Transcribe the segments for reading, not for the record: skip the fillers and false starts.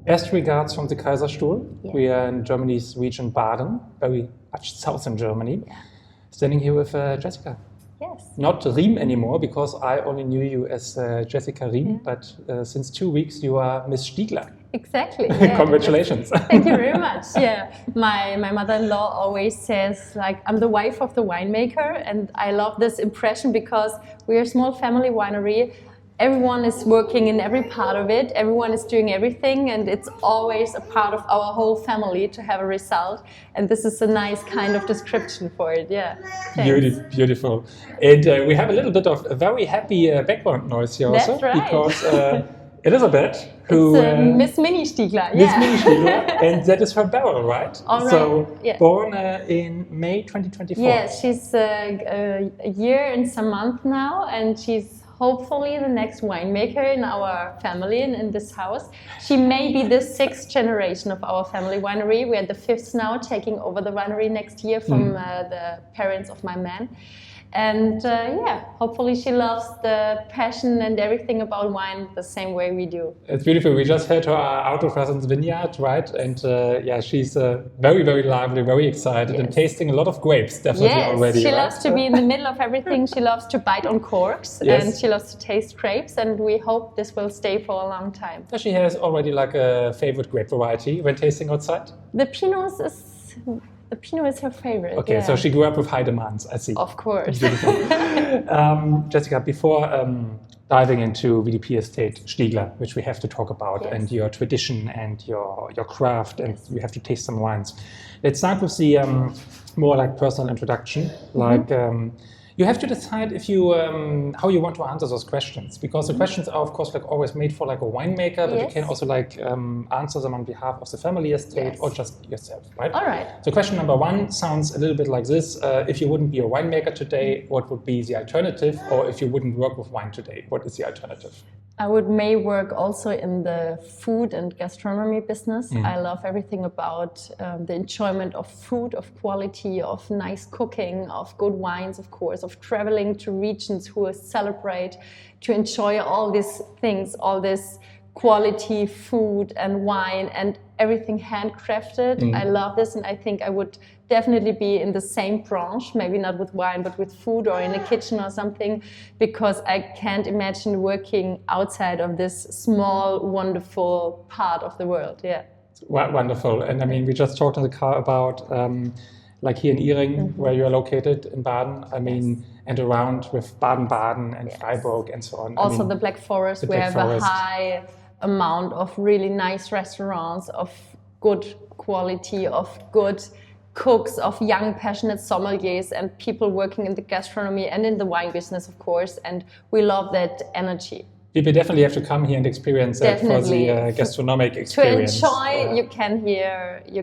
Best regards from the Kaiserstuhl. Yeah. We are in Germany's region Baden, very much southern Germany. Yeah. Standing here with Jessica. Yes. Not Riem anymore, because I only knew you as Jessica Riem, but since 2 weeks you are Miss Stigler. Exactly. Yeah. Congratulations. Thank you very much. Yeah, my mother-in-law always says, like, I'm the wife of the winemaker, and I love this impression because we're a small family winery. Everyone is working in every part of it, everyone is doing everything, and it's always a part of our whole family to have a result. And this is a nice kind of description for it, yeah. Beautiful. And we have a little bit of a very happy background noise here also. That's right. Because Elizabeth, who... It's Miss Mini Stigler, yeah. Miss Mini Stigler, and that is her barrel, right? All right. So, yeah. born in May 2024. Yes, she's a year and some month now, and she's hopefully the next winemaker in our family and in this house. She may be the 6th generation of our family winery. We are the 5th now, taking over the winery next year from the parents of my man. And yeah, hopefully she loves the passion and everything about wine the same way we do. It's beautiful. We just had her out of Presence Vineyard, right? And yeah, she's very, very lively, very excited, and tasting a lot of grapes, definitely already. She right? loves to be in the middle of everything. She loves to bite on corks, and she loves to taste grapes, and we hope this will stay for a long time. She has already like a favorite grape variety when tasting outside? The Pinot is her favorite. Okay, so she grew up with high demands, I see. Of course. Jessica, before diving into VDP Estate Stigler, which we have to talk about, and your tradition and your craft, and you have to taste some wines. Let's start with the more like personal introduction. Like you have to decide if you how you want to answer those questions, because the questions are of course like always made for like a winemaker, but you can also like answer them on behalf of the family estate or just yourself, right? All right. So question number 1 sounds a little bit like this: if you wouldn't be a winemaker today, what would be the alternative? Or if you wouldn't work with wine today, what is the alternative? I may work also in the food and gastronomy business. I love everything about the enjoyment of food, of quality, of nice cooking, of good wines, of course, of traveling to regions who celebrate, to enjoy all these things, all this quality food and wine and everything handcrafted. I love this, and I think I would definitely be in the same branch, maybe not with wine, but with food or in a kitchen or something, because I can't imagine working outside of this small, wonderful part of the world. Yeah. Wonderful. And I mean, we just talked in the car about like here in Ihringen, where you are located in Baden. I mean, and around with Baden and Freiburg and so on. Also the Black Forest, we have a high amount of really nice restaurants, of good quality, of good cooks, of young passionate sommeliers, and people working in the gastronomy and in the wine business, of course, and we love that energy. People definitely have to come here and experience that for the gastronomic experience. To enjoy, you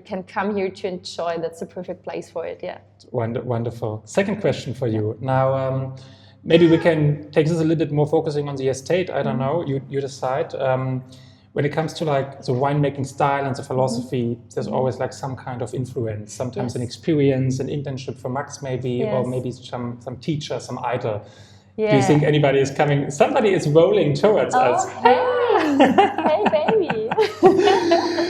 can come here to enjoy. That's the perfect place for it, yeah. Wonderful. Second question for you. Now, maybe we can take this a little bit more focusing on the estate. I don't know, you decide. When it comes to like the winemaking style and the philosophy, there's always like some kind of influence, sometimes an experience, an internship from Max maybe, or maybe some teacher, some idol. Yeah. Do you think anybody is coming? Somebody is rolling towards us. Hey, hey baby.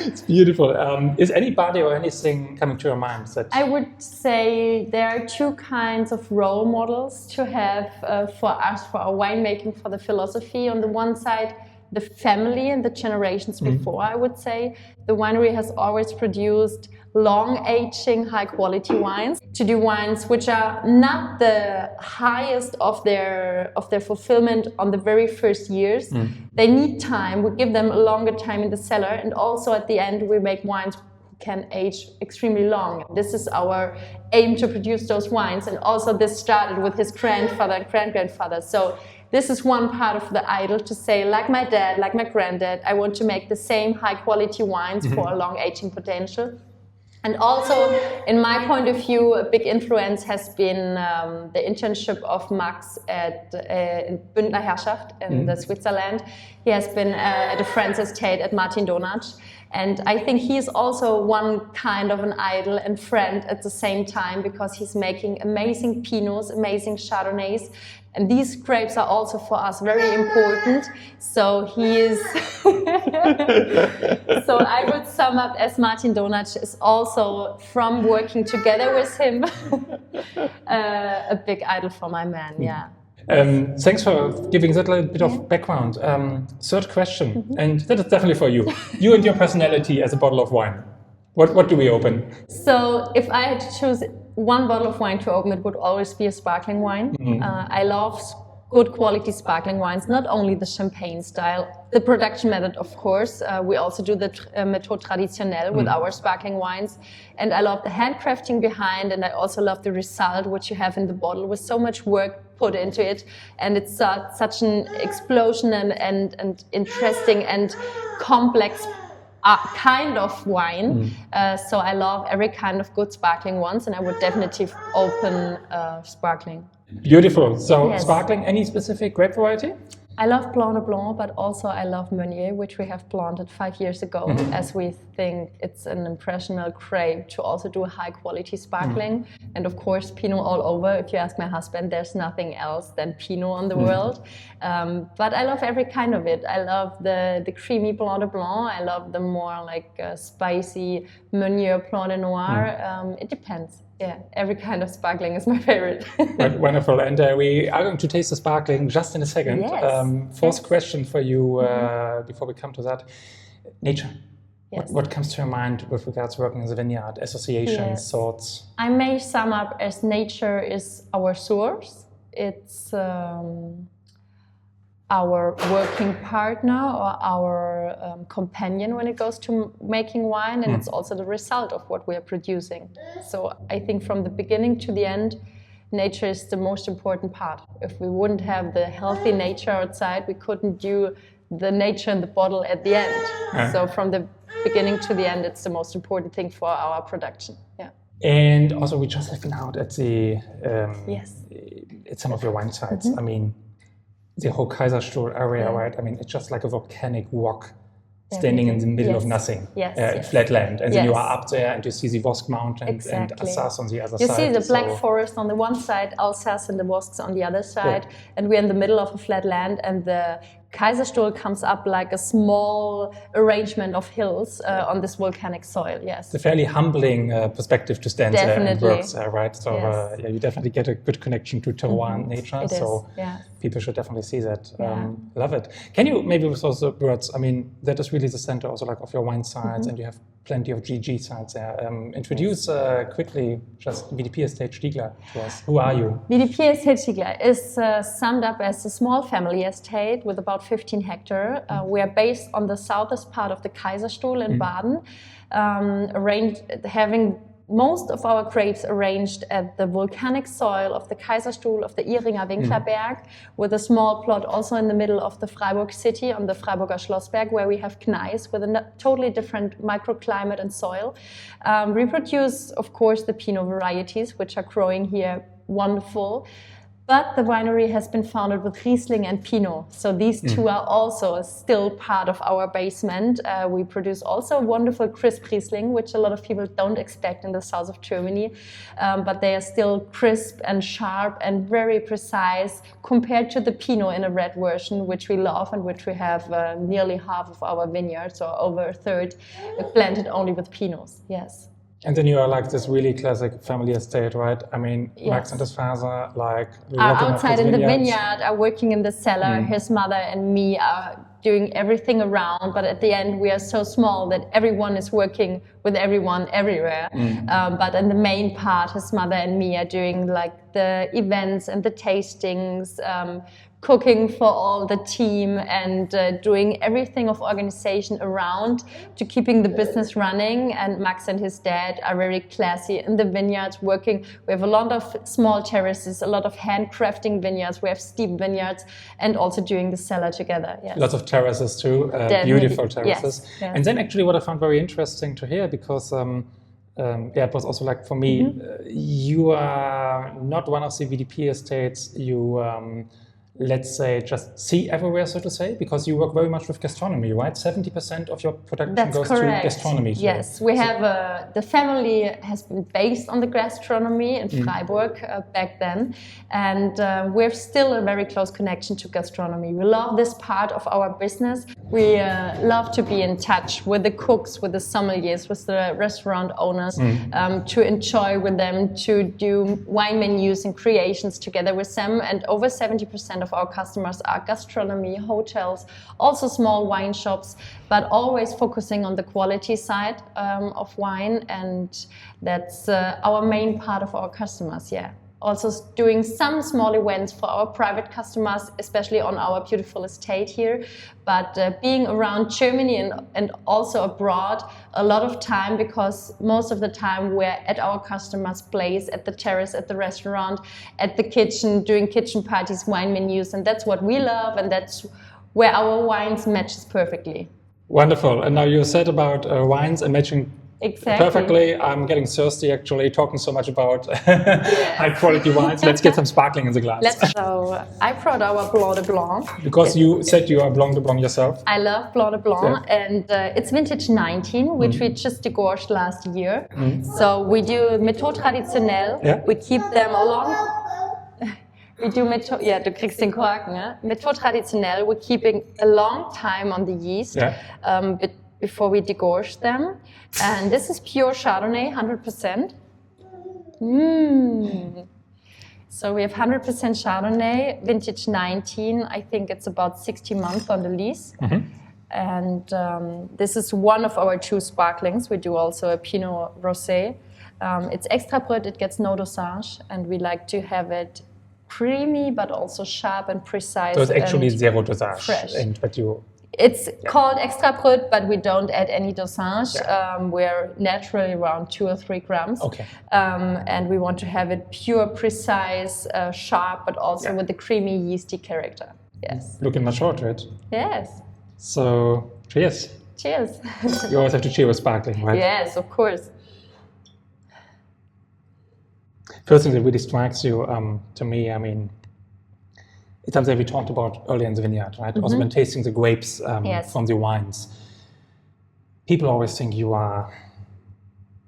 It's beautiful. Is anybody or anything coming to your mind? I would say there are 2 kinds of role models to have for us, for our winemaking, for the philosophy. On the one side, the family and the generations before, I would say. The winery has always produced long-aging, high-quality wines, to do wines which are not the highest of their fulfillment on the very first years. They need time. We give them a longer time in the cellar, and also at the end we make wines can age extremely long. This is our aim, to produce those wines, and also this started with his grandfather and great-grandfather. So this is one part of the idol, to say, like my dad, like my granddad, I want to make the same high quality wines for a long aging potential. And also, in my point of view, a big influence has been the internship of Max at in Bündner Herrschaft in the Switzerland. He has been at a French estate at Martin Donat. And I think he's also one kind of an idol and friend at the same time, because he's making amazing Pinots, amazing Chardonnays. And these grapes are also for us very important. So he is, so I would sum up as Martin Donat is also, from working together with him, a big idol for my man, yeah. Thanks for giving that little bit of background. Third question, and that is definitely for you. You and your personality as a bottle of wine. What do we open? So if I had to choose one bottle of wine to open, it would always be a sparkling wine. I love good quality sparkling wines, not only the champagne style, the production method, of course. We also do the méthode traditionnelle with our sparkling wines. And I love the handcrafting behind, and I also love the result which you have in the bottle with so much work put into it. And it's such an explosion and interesting and complex kind of wine. So I love every kind of good sparkling ones, and I would definitely open sparkling. Beautiful. So sparkling, any specific grape variety? I love Blanc de Blanc, but also I love Meunier, which we have planted 5 years ago, as we think it's an impressional grape to also do a high quality sparkling. And of course, Pinot all over. If you ask my husband, there's nothing else than Pinot on the world. But I love every kind of it. I love the creamy Blanc de Blanc. I love the more like spicy Meunier Blanc de Noir. It depends. Yeah, every kind of sparkling is my favorite. Wonderful. And we are going to taste the sparkling just in a second. Yes. Fourth question for you before we come to that. Nature. Yes. What comes to your mind with regards to working in the vineyard? Associations, thoughts? I may sum up as nature is our source. It's our working partner or our companion when it goes to making wine, and it's also the result of what we are producing. So I think from the beginning to the end, nature is the most important part. If we wouldn't have the healthy nature outside, we couldn't do the nature in the bottle at the end. So from the beginning to the end, it's the most important thing for our production. Yeah. And also, we just have been out at the at some of your wine sites. I mean, the whole Kaiserstuhl area, right? I mean, it's just like a volcanic rock standing in the middle of nothing, flat land. And then you are up there and you see the Vosges Mountains and Alsace on the other side. You see the Black Forest on the one side, Alsace and the Vosges on the other side. And we're in the middle of a flat land, and the Kaiserstuhl comes up like a small arrangement of hills on this volcanic soil, It's a fairly humbling perspective to stand there and work there, right? So you definitely get a good connection to terroir nature. So people should definitely see that. Love it. Can you maybe with those words, I mean, that is really the center also like of your wine sites, and you have plenty of GG sites there. Introduce quickly just VDP Estate Stigler to us. Who are you? VDP Estate Stigler is summed up as a small family estate with about 15 hectares. We are based on the southest part of the Kaiserstuhl in Baden, having most of our grapes arranged at the volcanic soil of the Kaiserstuhl of the Ihringer Winklerberg, with a small plot also in the middle of the Freiburg city on the Freiburger Schlossberg, where we have gneiss with a totally different microclimate and soil. We produce, of course, the Pinot varieties, which are growing here wonderful. But the winery has been founded with Riesling and Pinot. So these two are also still part of our basement. We produce also wonderful crisp Riesling, which a lot of people don't expect in the south of Germany. But they are still crisp and sharp and very precise compared to the Pinot in a red version, which we love and which we have nearly half of our vineyards, or over a third, planted only with Pinots. Yes. And then you are like this really classic family estate, right? I mean, Max and his father, like, are outside in the vineyard, are working in the cellar. His mother and me are doing everything around, but at the end we are so small that everyone is working with everyone everywhere. But in the main part, his mother and me are doing like the events and the tastings, cooking for all the team, and doing everything of organization around to keeping the business running. And Max and his dad are very classy in the vineyards working. We have a lot of small terraces, a lot of handcrafting vineyards. We have steep vineyards, and also doing the cellar together. Yes. Lots of terraces too, beautiful terraces. Yes. And then actually what I found very interesting to hear, because it was also like for me, you are not one of the VDP estates you, let's say, just see everywhere, so to say, because you work very much with gastronomy, right? 70% of your production goes to gastronomy. Yes, we have the family has been based on the gastronomy in Freiburg back then, and we're still a very close connection to gastronomy. We love this part of our business. We love to be in touch with the cooks, with the sommeliers, with the restaurant owners, to enjoy with them, to do wine menus and creations together with them, and over 70% of our customers are gastronomy, hotels, also small wine shops, but always focusing on the quality side of wine, and that's our main part of our customers, Also doing some small events for our private customers, especially on our beautiful estate here, but being around Germany and also abroad a lot of time, because most of the time we're at our customers' place, at the terrace, at the restaurant, at the kitchen, doing kitchen parties, wine menus, and that's what we love, and that's where our wines matches perfectly. Wonderful. And now you said about wines and matching perfectly. I'm getting thirsty actually, talking so much about high quality wines. Let's get some sparkling in the glass. So I brought our Blanc de Blanc. Because you said you are Blanc de Blanc yourself. I love Blanc de Blanc, and it's vintage 19, which we just degorged last year. So we do méthode traditionnelle. We keep them along. We do du kriegst den Korken, ne? Méthode traditionnelle, we're keeping a long time on the yeast before we degorge them. And this is pure Chardonnay, 100%. So we have 100% Chardonnay, vintage 19. I think it's about 60 months on the lease. And this is one of our 2 sparklings. We do also a Pinot Rosé. It's extra Brut, it gets no dosage, and we like to have it creamy, but also sharp and precise. So it's actually zero dosage. Fresh. It's called extra Brut, but we don't add any dosage. We're naturally around 2 or 3 grams. And we want to have it pure, precise, sharp, but also with the creamy, yeasty character. Yes. Looking much forward to it. Yes. So, cheers. Cheers. You always have to cheer with sparkling, right? Yes, of course. First thing that really strikes you, to me, I mean, it's something we talked about earlier in the vineyard, right? Also when tasting the grapes from the wines. People always think you are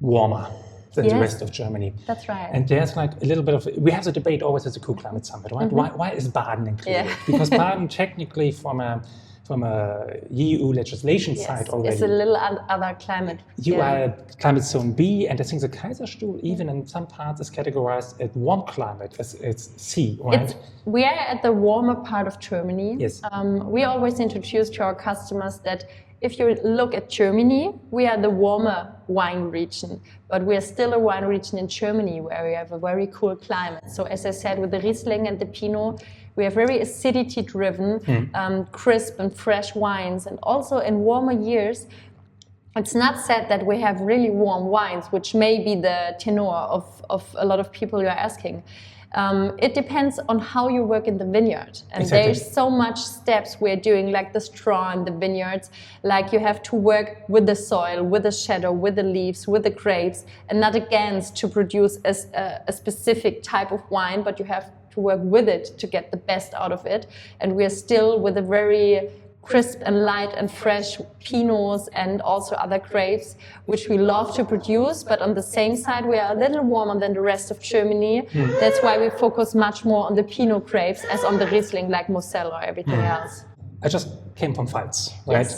warmer than the rest of Germany. That's right. And there's like a little bit of, we have the debate always at the Cool Climate Summit, right? Why is Baden included? Because Baden technically from a EU legislation side already. It's a little other climate. You are climate zone B, and I think the Kaiserstuhl even in some parts is categorized as warm climate, as it's C, right? We are at the warmer part of Germany. Yes. We always introduce to our customers that if you look at Germany, we are the warmer wine region, but we are still a wine region in Germany where we have a very cool climate. So as I said, with the Riesling and the Pinot, we have very acidity-driven, crisp and fresh wines. And also in warmer years, it's not said that we have really warm wines, which may be the tenor of a lot of people you are asking. It depends on how you work in the vineyard. And there's so much steps we're doing, like the straw in the vineyards. Like you have to work with the soil, with the shadow, with the leaves, with the grapes, and not against to produce a specific type of wine, but you have to work with it to get the best out of it. And we're still with a very crisp and light and fresh Pinots and also other grapes, which we love to produce. But on the same side, we are a little warmer than the rest of Germany. That's why we focus much more on the Pinot grapes as on the Riesling, like Moselle or everything else. I just came from Pfalz, right?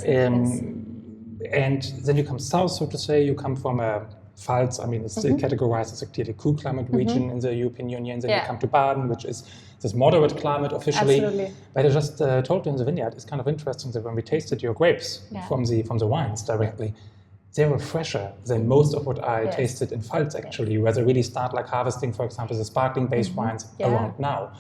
And then you come south, so to say, you come from a Pfalz, I mean, it's categorized as a clearly cool climate region in the European Union. Then you come to Baden, which is this moderate climate officially. Absolutely. But I just told you in the vineyard, it's kind of interesting that when we tasted your grapes from the wines directly, they were fresher than most of what I tasted in Pfalz actually, where they really start like harvesting, for example, the sparkling-based wines around now.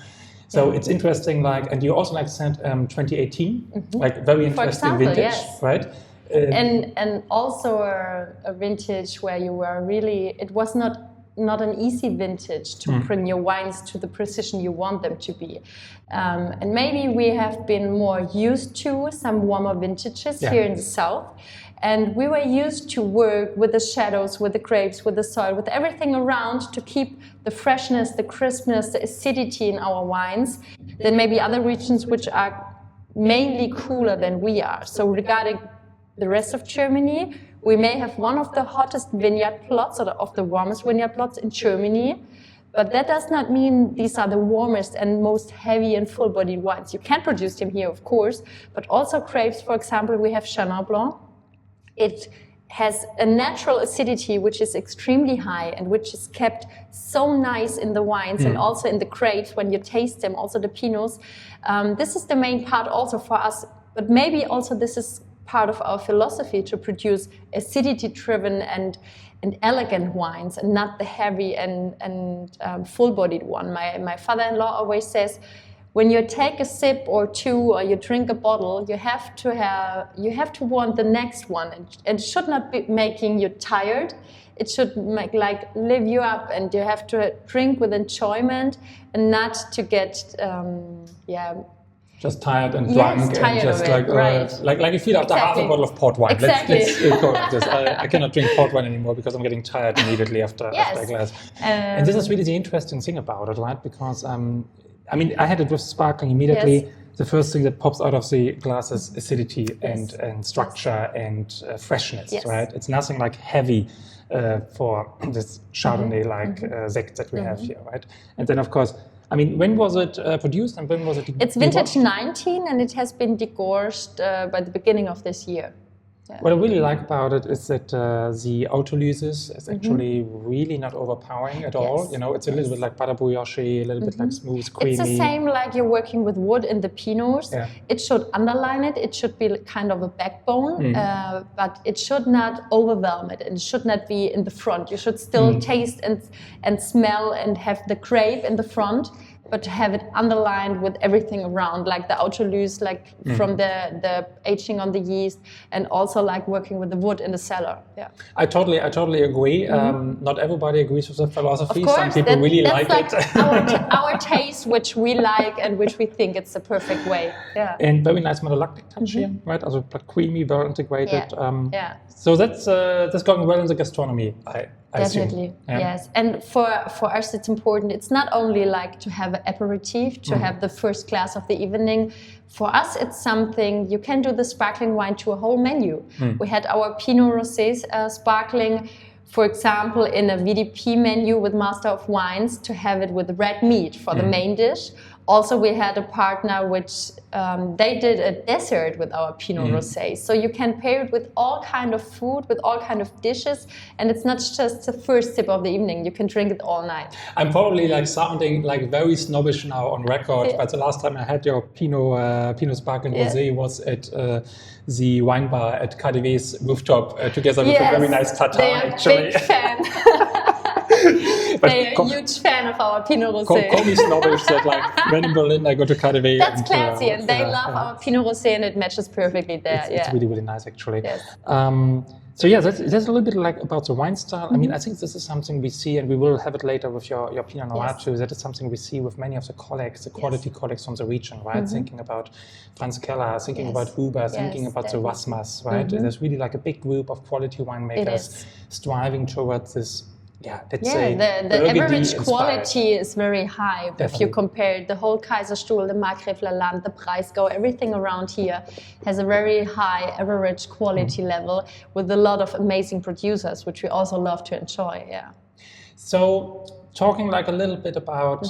So it's interesting, like, and you also like said 2018, like very interesting vintage, right? And also a vintage where you were really, it was not an easy vintage to bring your wines to the precision you want them to be. And maybe we have been more used to some warmer vintages here in the south. And we were used to work with the shadows, with the grapes, with the soil, with everything around to keep the freshness, the crispness, the acidity in our wines than maybe other regions which are mainly cooler than we are. So regarding the rest of Germany, we may have one of the hottest vineyard plots or of the warmest vineyard plots in Germany, but that does not mean these are the warmest and most heavy and full-bodied wines. You can produce them here, of course, but also grapes, for example, we have Chenin Blanc. It has a natural acidity which is extremely high and which is kept so nice in the wines and also in the grapes when you taste them, also the Pinots. This is the main part also for us, but maybe also this is part of our philosophy to produce acidity-driven and elegant wines and not the heavy and full-bodied one. My father-in-law always says, when you take a sip or two or you drink a bottle, you have to want the next one. And it should not be making you tired. It should live you up, and you have to drink with enjoyment and not to get just tired and drunk, tired and just like you feel after half a bottle of port wine. Exactly. Let's go like this. I cannot drink port wine anymore because I'm getting tired immediately after a glass. And this is really the interesting thing about it, right? Because I had it with sparkling immediately. Yes. The first thing that pops out of the glass is acidity and structure and freshness, right? It's nothing like heavy for this Chardonnay-like Sekt that we have here, right? And then, of course, when was it produced and when was it? It's vintage 19 and it has been degorged by the beginning of this year. Yeah. What I really like about it is that the autolysis is actually really not overpowering at all. You know, it's a little bit like butter brioche, a little bit like smooth, creamy. It's the same like you're working with wood in the Pinots. Yeah. It should underline it. It should be kind of a backbone, but it should not overwhelm it. And it should not be in the front. You should still taste and smell and have the grape in the front, but to have it underlined with everything around, like the autolyse, like from the aging on the yeast, and also like working with the wood in the cellar. Yeah, I totally agree. Not everybody agrees with the philosophy. Of course, some people really like it. our taste, which we like and which we think it's the perfect way. Yeah, and very nice malolactic touch here, right? Also creamy, well integrated. So that's going well in the gastronomy. I Definitely, yes. And for us, it's important. It's not only like to have an aperitif, to have the first glass of the evening. For us, it's something, you can do the sparkling wine to a whole menu. We had our Pinot Rosé sparkling, for example, in a VDP menu with Master of Wines, to have it with red meat for the main dish. Also, we had a partner which they did a dessert with our Pinot Rosé. So you can pair it with all kind of food, with all kind of dishes, and it's not just the first sip of the evening. You can drink it all night. I'm probably like sounding like very snobbish now on record, but the last time I had your Pinot Sparkling Rosé was at the wine bar at Gewächs rooftop together with a very nice Tata. They are actually. Big fan. They're a huge fan of our Pinot Rosé. Call me snobbish that like when in Berlin I go to Gewächs. That's classy, and they love our Pinot Rosé, and it matches perfectly there. It's really, really nice actually. Yes. So that's a little bit like about the wine style. I mean, I think this is something we see, and we will have it later with your Pinot Noir too. That is something we see with many of the colleagues, the quality colleagues from the region, right? Thinking about Franz Keller, thinking about Huber, thinking about the Wasmers, right? There's really like a big group of quality winemakers striving towards this. Let's say the average quality is very high. Definitely. If you compare the whole Kaiserstuhl, the Markgräfler, the Breisgau, everything around here has a very high average quality level with a lot of amazing producers, which we also love to enjoy. Yeah. So talking like a little bit about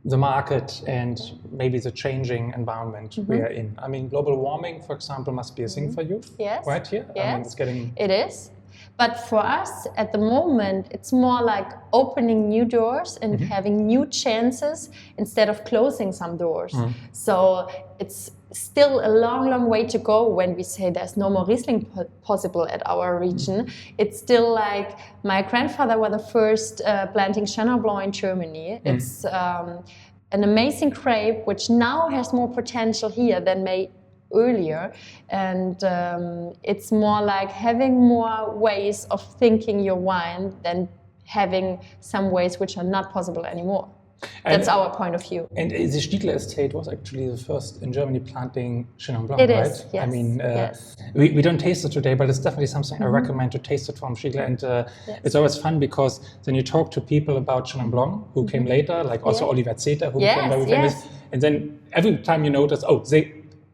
the market and maybe the changing environment we are in. I mean, global warming, for example, must be a thing for you, right here? Yes, I mean, it is. But for us, at the moment, it's more like opening new doors and having new chances instead of closing some doors. So it's still a long, long way to go when we say there's no more Riesling possible at our region. It's still like my grandfather was the first planting Chenin Blanc in Germany. It's an amazing grape which now has more potential here than earlier, and it's more like having more ways of thinking your wine than having some ways which are not possible anymore. That's our point of view. And the Stigler estate was actually the first in Germany planting Chenin Blanc, It right? is, yes. I mean, yes. we don't taste it today, but it's definitely something I recommend to taste it from Stigler. And it's always fun because then you talk to people about Chenin Blanc who came later, like also Oliver Zeter, who became very famous. And then every time you notice,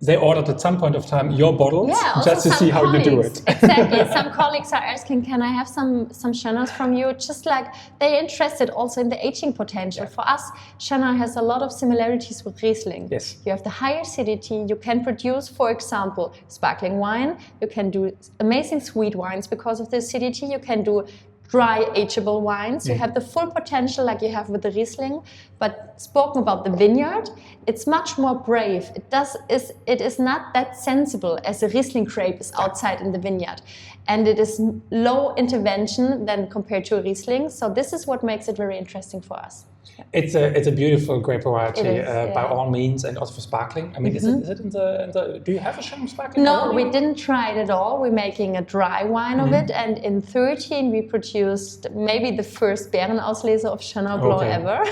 they ordered at some point of time your bottles just to see how you do it. Exactly. Some colleagues are asking, can I have some Cheninn's from you? Just like they're interested also in the aging potential. For us, Chenin has a lot of similarities with Riesling. Yes. You have the higher acidity. You can produce, for example, sparkling wine. You can do amazing sweet wines because of the acidity. You can do dry ageable wines. You have the full potential like you have with the Riesling, but spoken about the vineyard, it's much more brave. It is not that sensible as a Riesling grape is outside in the vineyard. And it is low intervention than compared to a Riesling. So this is what makes it very interesting for us. It's a beautiful grape variety by all means, and also for sparkling. I mean, is it in the do you have a Chenin sparkling? No, we didn't try it at all. We're making a dry wine of it, and in 2013 we produced maybe the first Beerenauslese of Chenin Blanc ever.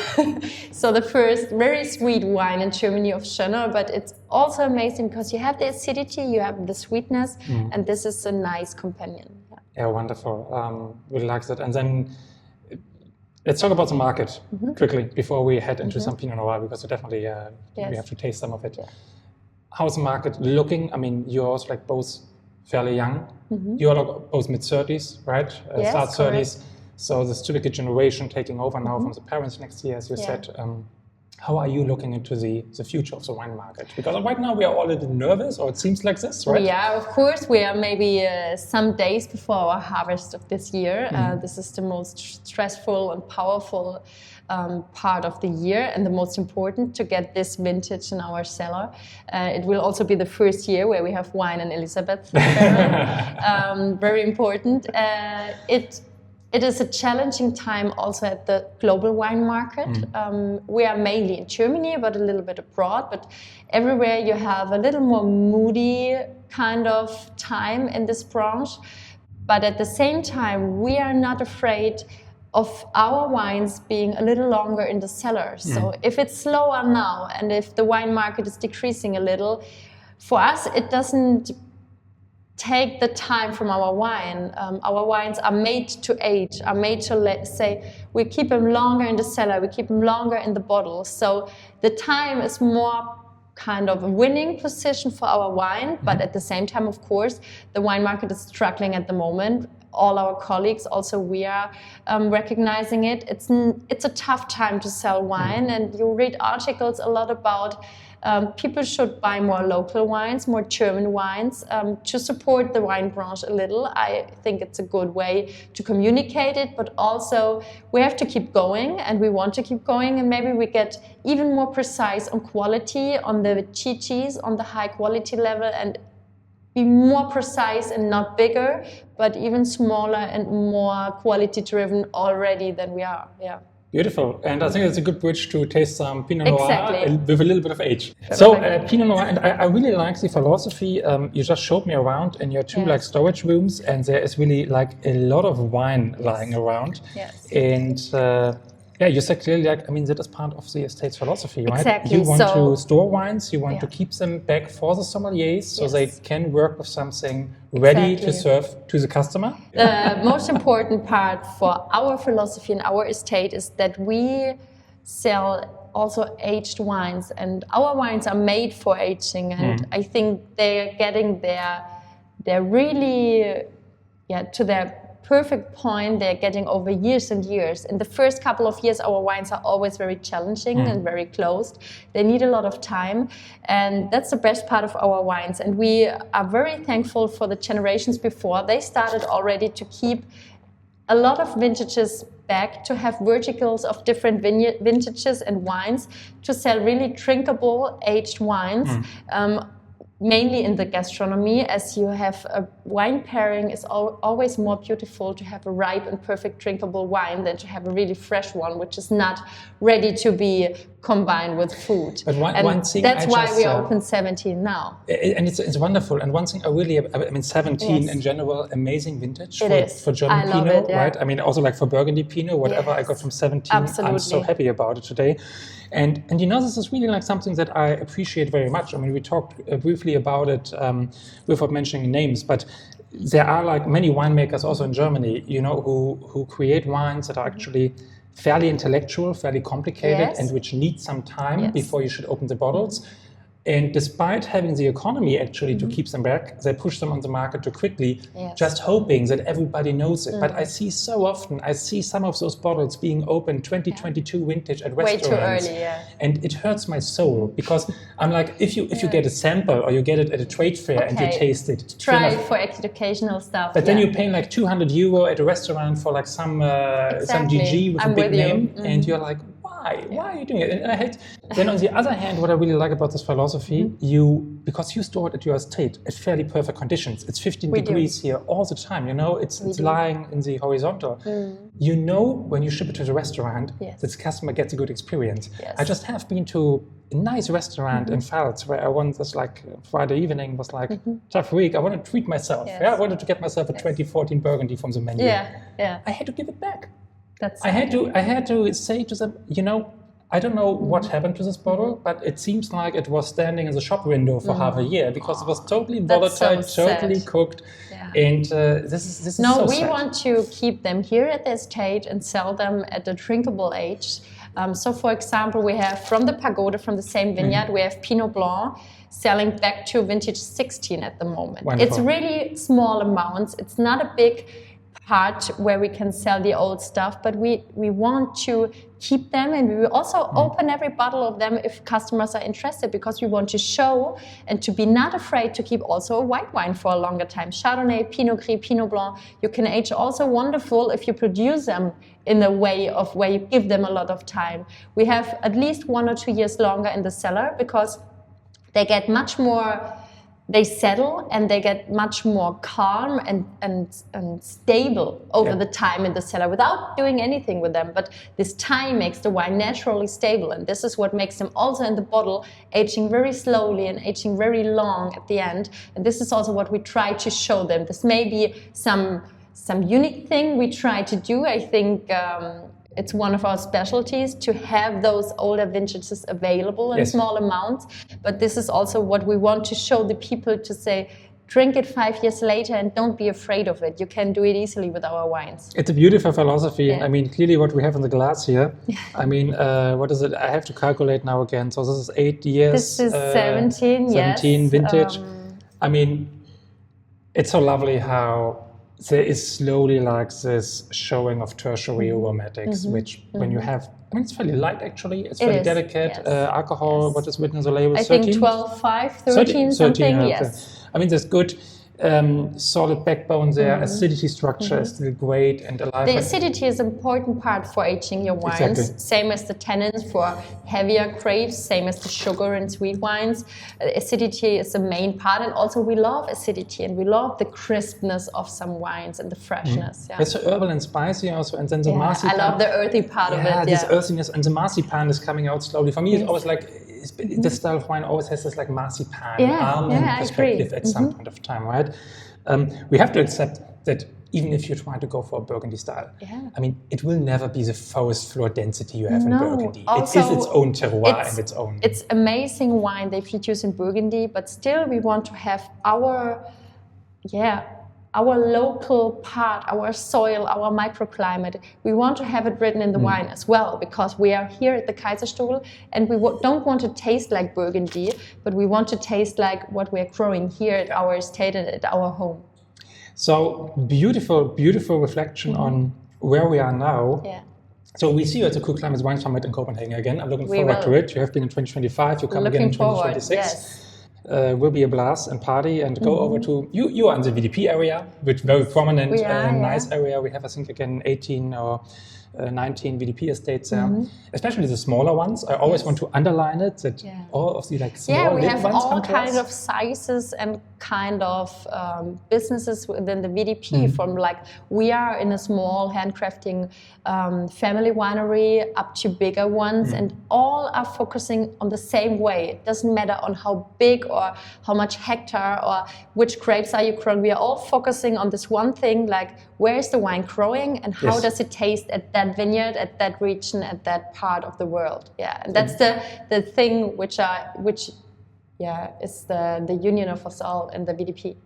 So the first very sweet wine in Germany of Chenin, but it's also amazing because you have the acidity, you have the sweetness, and this is a nice companion. Yeah, wonderful. Really like that. And then let's talk about the market quickly before we head into some Pinot Noir, because we definitely we have to taste some of it. Yeah. How's the market looking? I mean, you're also like both fairly young. You're like both mid-30s, right? Yes, start 30s. So this typical generation taking over now from the parents next year, as you said. How are you looking into the future of the wine market? Because right now we are all a little nervous, or it seems like this, right? Yeah, of course. We are maybe some days before our harvest of this year. This is the most stressful and powerful part of the year, and the most important to get this vintage in our cellar. It will also be the first year where we have wine and Elizabeth. Very important. It is a challenging time also at the global wine market. We are mainly in Germany, but a little bit abroad. But everywhere you have a little more moody kind of time in this branch. But at the same time, we are not afraid of our wines being a little longer in the cellar. So if it's slower now, and if the wine market is decreasing a little, for us it doesn't take the time from our wine. Our wines are made to age, are made to say, we keep them longer in the cellar, we keep them longer in the bottle. So the time is more kind of a winning position for our wine, but at the same time, of course, the wine market is struggling at the moment. All our colleagues, also we are recognizing it. It's a tough time to sell wine, and you read articles a lot about people should buy more local wines, more German wines, to support the wine branch a little. I think it's a good way to communicate it, but also we have to keep going, and we want to keep going, and maybe we get even more precise on quality, on the GGs, on the high quality level, and be more precise and not bigger, but even smaller and more quality driven already than we are. Yeah. Beautiful, and I think it's a good bridge to taste some Pinot Noir with a little bit of age. Perfect. So Pinot Noir, and I really like the philosophy. You just showed me around in your two like storage rooms, and there is really like a lot of wine lying around. Yes. And you said clearly, like, I mean, that is part of the estate's philosophy, right? Exactly. You want to store wines, you want to keep them back for the sommeliers so they can work with something ready to serve to the customer. The most important part for our philosophy and our estate is that we sell also aged wines, and our wines are made for aging, and I think they're getting they're really to their perfect point. They're getting over years and years. In the first couple of years, our wines are always very challenging and very closed. They need a lot of time, and that's the best part of our wines. And we are very thankful for the generations before. They started already to keep a lot of vintages back, to have verticals of different vintages and wines, to sell really drinkable aged wines. mainly in the gastronomy, as you have a wine pairing is always more beautiful to have a ripe and perfect drinkable wine than to have a really fresh one, which is not ready to be combined with food. But one thing that's why we open 17 now. And it's wonderful. And one thing I mean 17 in general, amazing vintage for German Pinot, right? I mean, also like for Burgundy Pinot, whatever I got from 17, Absolutely. I'm so happy about it today. And you know, this is really like something that I appreciate very much. I mean, we talked briefly about it without mentioning names, but there are like many winemakers also in Germany, you know, who create wines that are actually fairly intellectual, fairly complicated, and which need some time before you should open the bottles. And despite having the economy actually to keep them back, they push them on the market too quickly, just hoping that everybody knows it. But I see so often, I see some of those bottles being opened 2022 vintage at restaurants. Way too early, And it hurts my soul, because I'm like, if you get a sample or you get it at a trade fair and you taste it. Try it for educational stuff. But then you're paying like €200 at a restaurant for like some GG with a big name, and you're like, why? Why are you doing it? And I hate. Then on the other hand, what I really like about this philosophy, because you store it at your estate at fairly perfect conditions. It's 15 degrees here all the time. You know, it's lying in the horizontal. You know when you ship it to the restaurant, that the customer gets a good experience. I just have been to a nice restaurant in Pfalz where I once was like Friday evening was like tough week. I wanted to treat myself. I wanted to get myself a 2014 Burgundy from the menu. I had to give it back. I had to say to them, you know, I don't know what happened to this bottle, but it seems like it was standing in the shop window for half a year because it was totally volatile, totally cooked. And this is no, so we sad. want to keep them here at the estate and sell them at a drinkable age. So, for example, we have from the Pagode, from the same vineyard, we have Pinot Blanc selling back to vintage 16 at the moment. Wonderful. It's really small amounts. It's not a big part where we can sell the old stuff, but we want to keep them, and we will also open every bottle of them if customers are interested, because we want to show and to be not afraid to keep also a white wine for a longer time. Chardonnay, Pinot Gris, Pinot Blanc, you can age also wonderful if you produce them in a way of where you give them a lot of time. We have at least 1 or 2 years longer in the cellar because they get much more, they settle and they get much more calm and stable over the time in the cellar without doing anything with them. But this time makes the wine naturally stable, and this is what makes them also in the bottle aging very slowly and aging very long at the end. And this is also what we try to show them. This may be some unique thing we try to do. I think it's one of our specialties to have those older vintages available in small amounts. But this is also what we want to show the people, to say, drink it 5 years later and don't be afraid of it. You can do it easily with our wines. It's a beautiful philosophy. I mean, clearly what we have in the glass here, I mean, what is it? I have to calculate now again. So this is 8 years. This is 17, 17 vintage. I mean, it's so lovely how there is slowly like this showing of tertiary aromatics, which when you have, I mean, it's fairly light actually, it's fairly delicate. Alcohol, what is written on the label? I 13? think 12.5, 13 something, yes. I mean, there's good solid backbone there, acidity structure is still great and alive. The acidity is an important part for aging your wines, same as the tannins for heavier grapes, same as the sugar in sweet wines. Acidity is the main part, and also we love acidity and we love the crispness of some wines and the freshness. It's so herbal and spicy also, and then the marzipan. I love the earthy part of it. This earthiness, and the marzipan is coming out slowly. For me, it's always like, this style of wine always has this like marzipan, almond perspective at some point of time, right? We have to accept that even if you try to go for a Burgundy style, I mean, it will never be the forest floor density you have in Burgundy. Also, it is its own terroir and its own. It's amazing wine they produce in Burgundy, but still we want to have our local part, our soil, our microclimate. We want to have it written in the wine as well, because we are here at the Kaiserstuhl and we don't want to taste like Burgundy, but we want to taste like what we're growing here at our estate and at our home. So beautiful, beautiful reflection on where we are now. So we see you at the Cool Climates Wine Summit in Copenhagen again. I'm looking forward to it. You have been in 2025, you come again in 2026. Will be a blast and party and go over to, you are in the VDP area, which very prominent, nice area. We have, I think, again, 18 or 19 VDP estates there, especially the smaller ones. I always want to underline it that all of the like small we have ones all come to kind us. of sizes and kind of businesses within the VDP. From like we are in a small handcrafting family winery up to bigger ones, and all are focusing on the same way. It doesn't matter on how big or how much hectare or which grapes are you growing. We are all focusing on this one thing, like where is the wine growing and how does it taste at that vineyard, at that region, at that part of the world. Yeah, and that's the thing which is the union of us all in the VDP.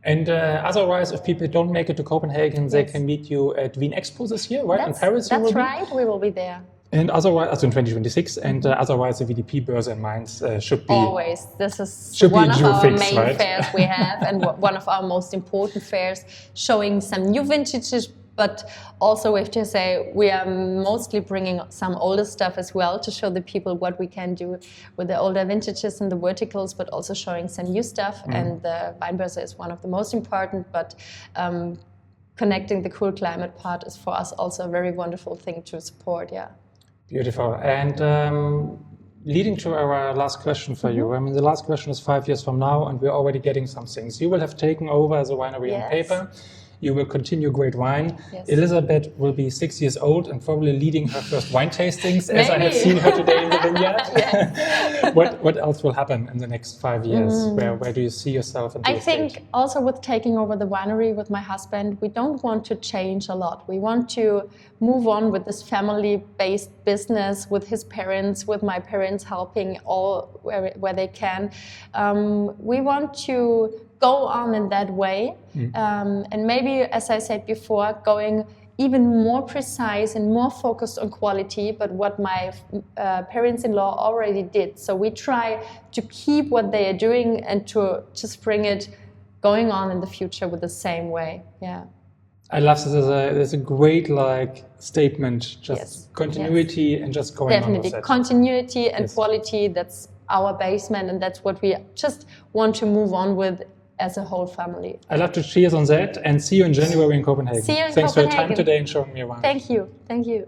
And otherwise, if people don't make it to Copenhagen, they can meet you at Wien Expo this year, right? In Paris, you will be? That's right, we will be there. And otherwise, also in 2026, and otherwise the VDP Börse in Mainz should be... Always. This is one of our main right? fairs we have, and one of our most important fairs, showing some new vintages, but also we have to say we are mostly bringing some older stuff as well to show the people what we can do with the older vintages and the verticals, but also showing some new stuff. And the Weinbörse is one of the most important, but connecting the cool climate part is for us also a very wonderful thing to support, Beautiful. And leading to our last question for you. I mean, the last question is 5 years from now, and we're already getting some things. You will have taken over as a winery on paper. You will continue great wine. Yes. Elizabeth will be 6 years old and probably leading her first wine tastings, as I have seen her today in the vineyard. What else will happen in the next 5 years? Where do you see yourself in the estate? I think also with taking over the winery with my husband, we don't want to change a lot. We want to move on with this family-based business with his parents, with my parents helping all where they can. We want to go on in that way, and maybe, as I said before, going even more precise and more focused on quality, but what my parents-in-law already did. So we try to keep what they are doing and to just bring it going on in the future with the same way. I love this. There's a great statement, just continuity and just going on with it. Continuity and quality, that's our basement, and that's what we just want to move on with as a whole family. I'd love to cheers on that, and see you in January in Copenhagen. See you in Thanks Copenhagen. for your time today and showing me around. Thank you. Thank you.